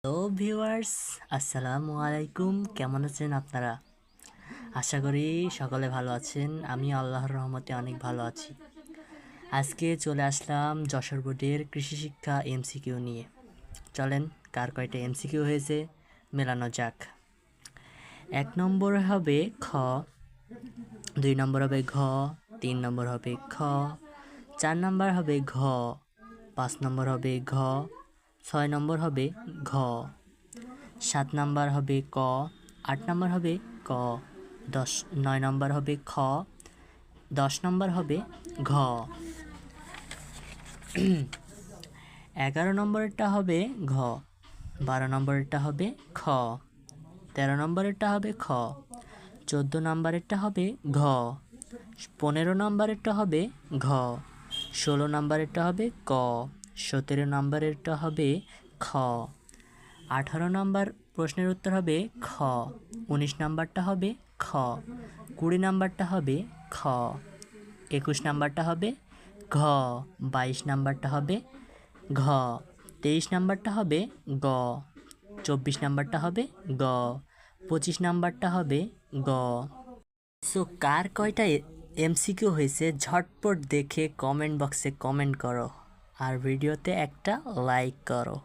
Hello viewers, আসসালামু আলাইকুম। কেমন আছেন আপনারা? আশা করি সকলে ভালো আছেন। আমি আল্লাহর রহমতে অনেক ভালো আছি। আজকে চলে আসলাম যশোর বোর্ডের কৃষি শিক্ষা এমসিকিউ নিয়ে। চলেন কার কয়টা এমসিকিউ হয়েছে মেলানো যাক। 1 নম্বর হবে খ, 2 নম্বর হবে ঘ, 3 নম্বর হবে খ, 4 নম্বর হবে ঘ, 5 নম্বর হবে ঘ, 6 নম্বর হবে ঘ, 7 নাম্বার হবে ক, 8 নাম্বার হবে ক, 9 নাম্বার হবে খ, 10 নাম্বার হবে ঘ, 11 নম্বরেরটা হবে ঘ, 12 নম্বরেরটা হবে খ, 13 নম্বরেরটা হবে খ, 14 নম্বরেরটা হবে ঘ, 15 নম্বরেরটা হবে ঘ, 16 নম্বরেরটা হবে ক, 17 নম্বরেরটা হবে খ, 18 নম্বর প্রশ্নের উত্তর হবে খ, 19 নাম্বারটা হবে খ, 20 নাম্বারটা হবে খ, 21 নাম্বারটা হবে ঘ, 22 নাম্বারটা হবে ঘ, 23 নাম্বারটা হবে গ, 24 নাম্বারটা হবে গ, 25 নাম্বারটা হবে গ। সো কার কয়টা এমসিকিউ হয়েছে ঝটপট দেখে কমেন্ট বক্সে কমেন্ট করো আর ভিডিওতে একটা লাইক করো।